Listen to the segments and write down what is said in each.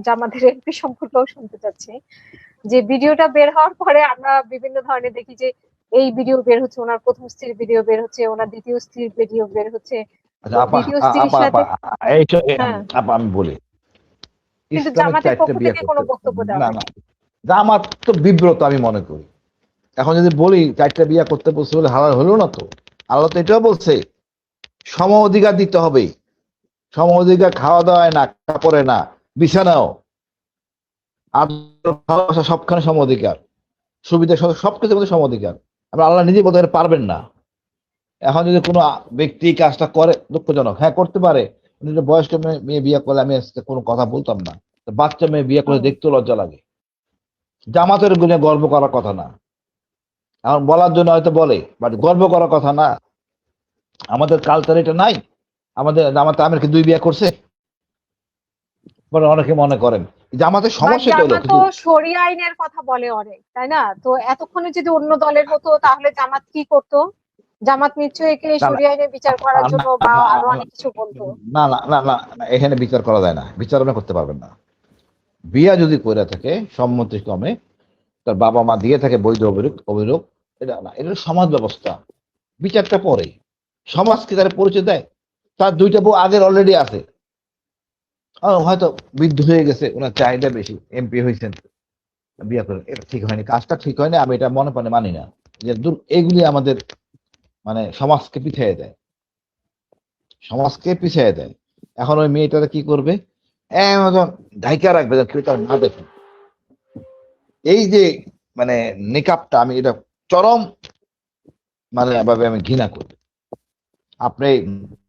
জামাতের এমপি সম্পর্কেও শুনতে চাচ্ছি। যে ভিডিওটা বের হওয়ার পরে আমরা বিভিন্ন ধরনের দেখি যে এই ভিডিও বের হচ্ছে, ওনার প্রথম স্ত্রীর ভিডিও বের হচ্ছে, ওনার দ্বিতীয় স্ত্রীর ভিডিও বের হচ্ছে। তো আচ্ছা আপা, দ্বিতীয় স্ত্রীর আপা আপা সাথে হ্যাঁ, আপা আমি বলি, কিন্তু ইসলামের জামাতের চারটা পক্ষ বিয়ে থেকে কোনো করতে, বক্তব্য দেওয়া না না, হয়নি। জামাত তো বিব্রত আমি মনে করি। এখন যদি বলি চারটা বিয়ে করতে বলছে বলে হালাল হলো না তো। আল্লাহ তো এটাও বলছে সম অধিকার দিতে হবে। সম অধিকার খাওয়া দাওয়ায় না, কাপড়ে না, বিছানাও, আদর ভালোবাসা সবখানে সম অধিকার, সুবিধা সবকিছুর মধ্যে সম অধিকার। আমরা আল্লাহ নিজে বলতে পারবেন না। এখন যদি কোনো ব্যক্তি কাজটা করে দুঃখজনক, হ্যাঁ করতে পারে। উনি যদি বয়স্ক মেয়ে বিয়ে করলে আমি আজকে কোনো কথা বলতাম না। তো বাচ্চা মেয়ে বিয়ে করে হুম। দেখতেও লজ্জা লাগে। জামাতের গুণে গর্ব করার কথা না। এখন বলার জন্য হয়তো বলে, বাট গর্ব করার কথা না। আমাদের কালচার এটা নাই। আমাদের জামাতে আমির কি 2 বিয়ে করছে? বলে অনেকে মনে করেন জামাতের বাট সমস্যা এটা হলো জামাতও কিন্তু। শরিয়া আইনের কথা বলে অনেক, তাই না? তো এতক্ষণে যদি অন্য দলের হতো তাহলে জামাত কি করতো? জামাত নিশ্চয়ই একে না না শরিয়া আইনে বিচার করার জন্য বা আরো না অনেক কিছু বলতো। না না না না না, এখানে বিচার করা যায় না, বিচার আপনি করতে পারবেন না। বিয়া যদি করে থাকে সম্মতিক্রমে, তার বাবা মা দিয়ে থাকে বৈধ অভিযোগ অভিযোগ, এটা না, এটা হলো সমাজ ব্যবস্থা। বিচারটা পরে। সমাজ কি তার পরিচয় দেয়? তার 2টা বউ আগের অলরেডি আছে। হয়তো বৃদ্ধ হয়ে গেছে, ওনার চাহিদা বেশি, এমপি হয়েছেন, বিয়ে করেন, এটা ঠিক হয়নি, কাজটা ঠিক হয়নি, আমি এটা মনে প্রাণে মানি না। যে এগুলি আমাদের মানে সমাজকে পিছিয়ে দেয়, সমাজকে পিছিয়ে দেয়। এখন ওই মেয়েটারা কি করবে? এমন ঢাইকা রাখবে যেন কেউ তার না দেখে। এই যে মানে নিকাবটা, আমি এটা চরম মানে ভাবে আমি ঘৃণা করি। আপনি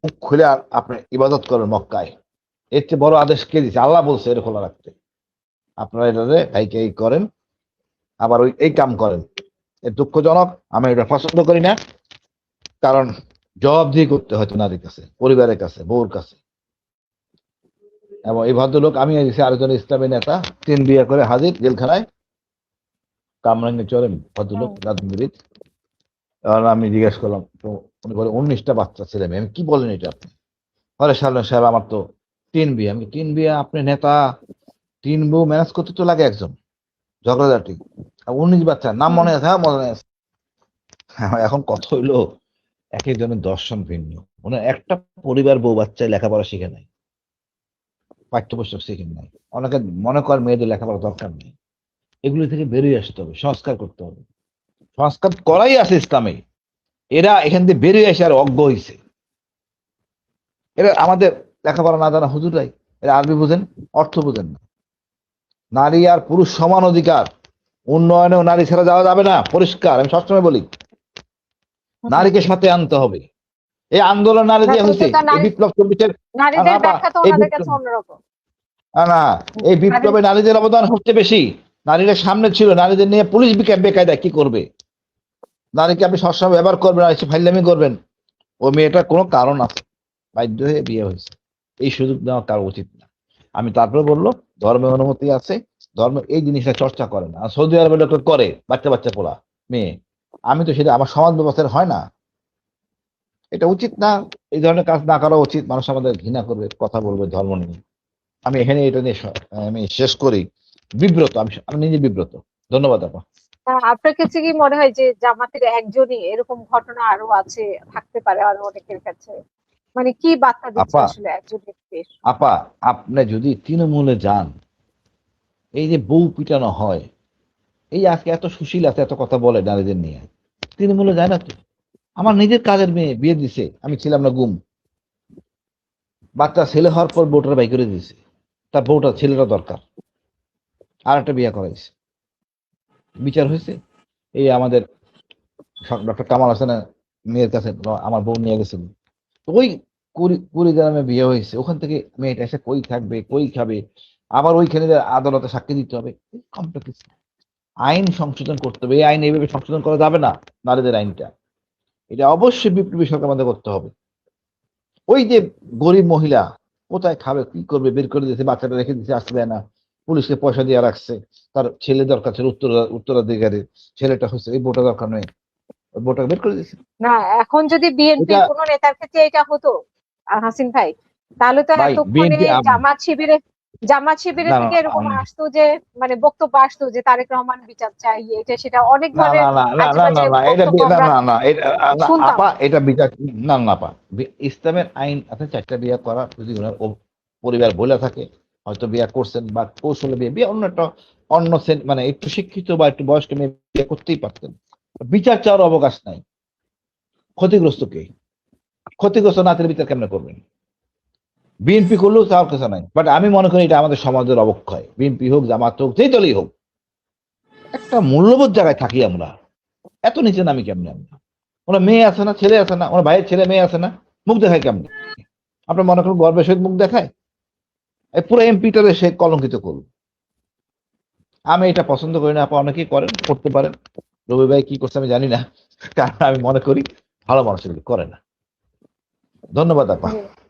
মুখ খুলে আপনি ইবাদত করেন মক্কায়, এর চেয়ে বড় আদেশ কে দিচ্ছে? আল্লাহ বলছে এটা খোলা রাখতে। আপনারা এটাতে ঢাইকাই করেন, আবার ওই এই কাম করেন। এ দুঃখজনক, আমি এটা পছন্দ করি না। কারণ জবাবদিহি করতে হয়তো নারীর কাছে, পরিবারের কাছে, বউর কাছে। এবং এই ভদ্রলোক, আমি দেখছি আরেকজন ইসলামী নেতা 3 বিয়ে করে হাজির জেলখানায়, কামরাঙ্গে চলেন ভদ্রলোক হুম। রাজনীতিবিদ। আর আমি জিজ্ঞেস করলাম তো, উনি বলে 19টা বাচ্চা ছেলে মেয়ে। আমি কি বলেন এটা আপনি? বলে সাল্লাম সাহেব আমার তো 3 বিয়ে। আমি 3 বিয়ে? আপনি নেতা, 3 বউ ম্যানেজ করতে তো লাগে একজন, ঝগড়াঝাটি। আর 19 বাচ্চা, নাম হুম। মনে আছে? হ্যাঁ মনে আছে। এখন কথা হইলো এক একজনের দর্শন ভিন্ন। ওনার একটা পরিবার বউ বাচ্চায় লেখাপড়া শিখে নাই, পাঠ্যপুস্তক শিখে নাই। অনেকে মনে করেন মেয়েদের লেখাপড়া দরকার নেই। এগুলি থেকে বেরিয়ে আসতে হবে, সংস্কার করতে হবে। সংস্কার করাই আছে ইসলামে। এরা এখান থেকে বেরিয়ে এসে আর অজ্ঞ হয়েছে। এরা আমাদের লেখাপড়া না জানা হুজুরাই, এরা আরবি বুঝেন, অর্থ বুঝেন না। নারী আর পুরুষ সমান অধিকার, উন্নয়নেও নারী ছাড়া যাওয়া যাবে না, পরিষ্কার। আমি সবসময় বলি হুম। নারীকে সাথে আনতে হবে। এই আন্দোলন নারী না দিয়ে হয়েছে, কিন্তু এই বিপ্লব 24-এর। নারীদের আপা, ব্যাখ্যা তো এই ওনাদের কাছে বিপ্লব, অন্যরকম। না, এই নারী- বিপ্লবে নারীদের অবদান হচ্ছে বেশি। নারীরা সামনে ছিল, নারীদের নিয়ে পুলিশ বেকায়দা কি করবে? নারীকে আপনি সবসময় ব্যবহার করবেন আর এসে ফাইলামি করবেন। ও মেয়েটার কোনো কারণ আছে, বাধ্য হয়ে বিয়ে হয়েছে। এই সুযোগ নেওয়া কারো উচিত না। আমি তারপরে বললো ধর্মের অনুমতি আছে, ধর্ম এই জিনিসটা চর্চা করে না। আর সৌদি আরবে লোক করে, বাচ্চা বাচ্চা পোলা মেয়ে। আমি তো সেটা আমার সমাজ ব্যবস্থার হয় না, এটা উচিত না। এই ধরনের কাজ না করা উচিত। মানুষ আমাদের ঘৃণা করবে, কথা বলবে ধর্ম নিয়ে। আমি এখানে এটা নিয়ে আমি শেষ করি। বিব্রত, আমি আমি নিজে বিব্রত। ধন্যবাদ আপা। আপনার কাছে কি মনে হয় যে জামাতের একজনই, এরকম ঘটনা আরো আছে, থাকতে পারে আরো অনেকের কাছে? মানে কি বার্তা দিচ্ছে আপা, আসলে একজনের পেশ? আপা আপনি যদি তৃণমূলে যান, এই যে বউ পিটানো হয়, এই আজকে এত সুশীল আছে, এত কথা বলে নারীদের নিয়ে, তৃণমূলে যায় না তো। আমার নিজের কাজের মেয়ে বিয়ে দিছে, আমি ছিলাম না গুম। বাচ্চা ছেলে হওয়ার পর বউটার বাই করে দিয়েছে। তার বউটা ছেলেটা দরকার, আর একটা বিয়ে করাইছে। বিচার হয়েছে। এই আমাদের ডক্টর কামাল হাসানের মেয়ের কাছে আমার বউ নিয়ে গেছিল। তো ওই কুড়িগ্রামে বিয়ে হয়েছে, ওখান থেকে মেয়েটা এসে কই থাকবে, কই খাবে, আবার ওইখানে আদালতে সাক্ষী দিতে হবে। কমপ্লেক্স। আইন সংশোধন করতে হবে। এই আইন এইভাবে সংশোধন করা যাবে না। নারীদের আইনটা, এটা অবশ্যই বিপ্লবী সরকার আমাদের করতে হবে। ওই যে গরিব মহিলা কোথায় খাবে, কি করবে, বের করে দিয়েছে, বাচ্চাটা রেখে দিয়েছে, আসতে দেয় না, পুলিশকে পয়সা দিয়ে রাখছে। তার ছেলে দরকার ছিল উত্তরাধিকারী, ছেলেটা হচ্ছে এই বউটা দরকার নেই, ওই বউটাকে বের করে দিয়েছে। না, এখন যদি এটা বিএনপির কোন নেতার ক্ষেত্রে এটা হতো, হাসিন ভাই, তাহলে তো ভাই এতক্ষণে বিএনপি, জামাত শিবিরে জামাত শিবিরের না না থেকে এরকম আসতো যে মানে বক্তব্য আসতো যে তারেক রহমান বিচার চাই, এটা সেটা অনেক না ধরনের না না না আজেবাজে না না এটা বক্তব্য না আমরা না না এটা শুনতাম। আপা এটা বিচার না না আপা ইসলামের আইন আছে 4টা বিয়ে করা, যদি ওনার পরিবার বলে থাকে হয়তো বিয়ে করছেন বা কৌশলে বিয়ে বিয়ে অন্য একটা অন্য মানে একটু শিক্ষিত বা একটু বয়স্ক মেয়ে বিয়ে করতেই পারতেন। বিচার চাওয়ার অবকাশ নাই। ক্ষতিগ্রস্ত কে? ক্ষতিগ্রস্ত নাতির বিচার কেমনে করবেন? বিএনপি করলেও চাওয়ার কিছু নাই, বাট আমি মনে করি এটা আমাদের সমাজের অবক্ষয়। বিএনপি হোক, জামাত হোক, যেই দলই হোক, একটা মূল্যবোধ জায়গায় থাকি আমরা। এত নিচে নামি কেমনে আমরা? ওরা মেয়ে আছে না, ছেলে আছে না, ওরা ভাইয়ের ছেলে মেয়ে আছে না, মুখ দেখায় কেমনে? আপনার মনে করেন গর্বের সহিত মুখ দেখায়? এই পুরো এমপিটারে সে কলঙ্কিত করুন। আমি এটা পছন্দ করি না। আপনি অনেকেই করেন, করতে পারেন। রবি ভাই কি করছে আমি জানি না, কারণ আমি মনে করি ভালো মানুষ এগুলো করে না। ধন্যবাদ আপা। জি।